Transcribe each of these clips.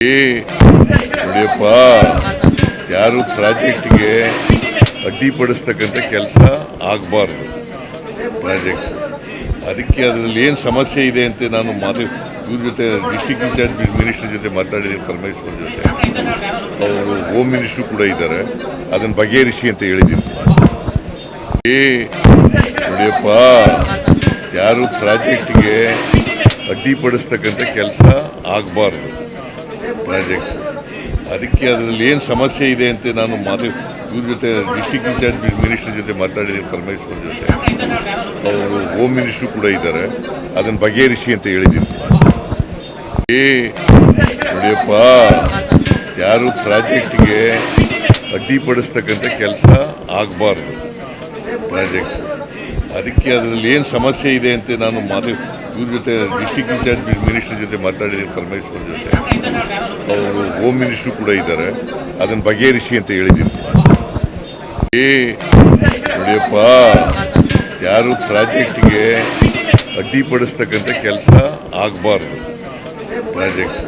ನೋಡಿಯಪ್ಪ, ಯಾರು ಪ್ರಾಜೆಕ್ಟ್ಗೆ ಅಡ್ಡಿಪಡಿಸ್ತಕ್ಕಂಥ ಕೆಲಸ ಆಗಬಾರ್ದು. ಪ್ರಾಜೆಕ್ಟ್ ಅದಕ್ಕೆ ಅದರಲ್ಲಿ ಏನು ಸಮಸ್ಯೆ ಇದೆ ಅಂತ ನಾನು ಇವ್ರ ಜೊತೆ ಡಿಸ್ಟಿಕ್ ಇನ್ಚಾರ್ಜ್ ಮಿನಿಸ್ಟರ್ ಜೊತೆ ಮಾತಾಡಿದ್ದೀನಿ, ಪರಮೇಶ್ವರ್ ಜೊತೆ. ಅವರು ಹೋಮ್ ಮಿನಿಸ್ಟ್ರು ಕೂಡ ಇದ್ದಾರೆ, ಅದನ್ನು ಬಗೆಹರಿಸಿ ಅಂತ ಹೇಳಿದ್ದೀನಿ. ನೋಡಿಯಪ್ಪ, ಯಾರು ಪ್ರಾಜೆಕ್ಟ್ಗೆ ಅಡ್ಡಿಪಡಿಸ್ತಕ್ಕಂಥ ಕೆಲಸ ಆಗಬಾರ್ದು. ಪ್ರಾಜೆಕ್ಟ್ ಅದಕ್ಕೆ ಅದರಲ್ಲಿ ಏನು ಸಮಸ್ಯೆ ಇದೆ ಅಂತ ನಾನು ಇವ್ರ ಜೊತೆ ಡಿಸ್ಟಿಕ್ ಇನ್ಚಾರ್ಜ್ ಮಿನಿಸ್ಟರ್ ಜೊತೆ ಮಾತಾಡಿದ್ದೀನಿ, ಪರಮೇಶ್ವರ್ ಜೊತೆ. ಅವರು ಹೋಮ್ ಮಿನಿಸ್ಟ್ರು ಕೂಡ ಇದ್ದಾರೆ, ಅದನ್ನು ಬಗೆಹರಿಸಿ ಅಂತ ಹೇಳಿದ್ದೀನಿ. ನೋಡಿಯಪ್ಪ, ಯಾರು ಪ್ರಾಜೆಕ್ಟ್ಗೆ ಅಡ್ಡಿಪಡಿಸ್ತಕ್ಕಂಥ ಕೆಲಸ ಆಗಬಾರ್ದು. ಪ್ರಾಜೆಕ್ಟ್ ಅದಕ್ಕೆ ಅದರಲ್ಲಿ ಏನು ಸಮಸ್ಯೆ ಇದೆ ಅಂತ ನಾನು ಇವ್ರ ಜೊತೆ ಡಿಸ್ಟಿಕ್ ಇನ್ಚಾರ್ಜ್ ಮಿನಿಸ್ಟರ್ ಜೊತೆ ಮಾತಾಡಿದ್ದೀನಿ, ಪರಮೇಶ್ವರ್ ಜೊತೆ. ಅವರು ಹೋಮ್ ಮಿನಿಸ್ಟ್ರು ಕೂಡ ಇದ್ದಾರೆ, ಅದನ್ನು ಬಗೆಹರಿಸಿ ಅಂತ ಹೇಳಿದ್ದೀನಿ. ನೋಡಿಯಪ್ಪ, ಯಾರು ಪ್ರಾಜೆಕ್ಟ್ಗೆ ಅಡ್ಡಿಪಡಿಸ್ತಕ್ಕಂಥ ಕೆಲಸ ಆಗಬಾರ್ದು. ಪ್ರಾಜೆಕ್ಟ್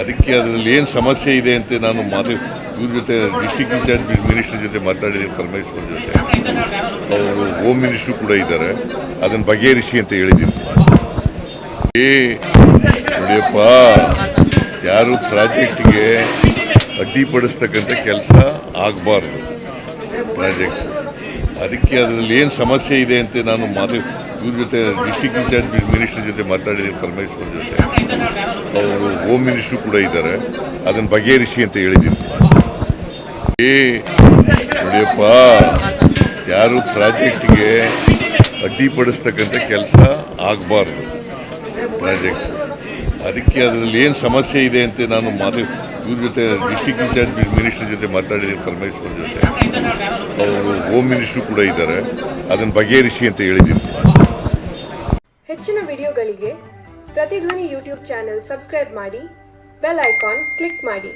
ಅದಕ್ಕೆ ಅದರಲ್ಲಿ ಏನು ಸಮಸ್ಯೆ ಇದೆ ಅಂತ ನಾನು ಇವ್ರ ಜೊತೆ ಡಿಸ್ಟಿಕ್ ಇನ್ಚಾರ್ಜ್ ಮಿನಿಸ್ಟರ್ ಜೊತೆ ಮಾತಾಡಿದ್ದೀನಿ, ಪರಮೇಶ್ವರ್ ಜೊತೆ. ಅವರು ಹೋಮ್ ಮಿನಿಸ್ಟ್ರು ಕೂಡ ಇದ್ದಾರೆ, ಅದನ್ನು ಬಗೆಹರಿಸಿ ಅಂತ ಹೇಳಿದ್ದೀನಿ. ನೋಡಿಯಪ್ಪ, ಯಾರು ಪ್ರಾಜೆಕ್ಟ್ಗೆ ಅಡ್ಡಿಪಡಿಸ್ತಕ್ಕಂಥ ಕೆಲಸ ಆಗಬಾರ್ದು. ಪ್ರಾಜೆಕ್ಟ್ ಅದಕ್ಕೆ ಅದರಲ್ಲಿ ಏನು ಸಮಸ್ಯೆ ಇದೆ ಅಂತ ನಾನು ಇವ್ರ ಜೊತೆ ಡಿಸ್ಟಿಕ್ ಇನ್ಚಾರ್ಜ್ ಮಿನಿಸ್ಟರ್ ಜೊತೆ ಮಾತಾಡಿದ್ದೀನಿ, ಪರಮೇಶ್ವರ್ ಜೊತೆ. ಅವರು ಹೋಮ್ ಮಿನಿಸ್ಟ್ರು ಕೂಡ ಇದ್ದಾರೆ, ಅದನ್ನು ಬಗೆಹರಿಸಿ ಅಂತ ಹೇಳಿದ್ದೀನಿ. ನೋಡಿಯಪ್ಪ, ಯಾರು ಪ್ರಾಜೆಕ್ಟ್ಗೆ ಅಡ್ಡಿಪಡಿಸ್ತಕ್ಕಂಥ ಕೆಲಸ ಆಗಬಾರ್ದು. ಪ್ರಾಜೆಕ್ಟ್ ಅದಕ್ಕೆ ಅದರಲ್ಲಿ ಏನು ಸಮಸ್ಯೆ ಇದೆ ಅಂತ ನಾನು ಇವ್ರ ಜೊತೆ ಡಿಸ್ಟಿಕ್ ಇನ್ಚಾರ್ಜ್ ಮಿನಿಸ್ಟರ್ ಜೊತೆ ಮಾತಾಡಿದ್ದೀನಿ, ಪರಮೇಶ್ವರ್ ಜೊತೆ. ಅವರು ಹೋಮ್ ಮಿನಿಸ್ಟ್ರು ಕೂಡ ಇದ್ದಾರೆ, ಅದನ್ನು ಬಗೆಹರಿಸಿ ಅಂತ ಹೇಳಿದ್ದೀನಿ. ಹೆಚ್ಚಿನ ವಿಡಿಯೋಗಳಿಗೆ ಪ್ರತಿಧ್ವನಿ ಯೂಟ್ಯೂಬ್ ಚಾನೆಲ್ ಸಬ್ಸ್ಕ್ರೈಬ್ ಮಾಡಿ, ಬೆಲ್ ಐಕಾನ್ ಕ್ಲಿಕ್ ಮಾಡಿ.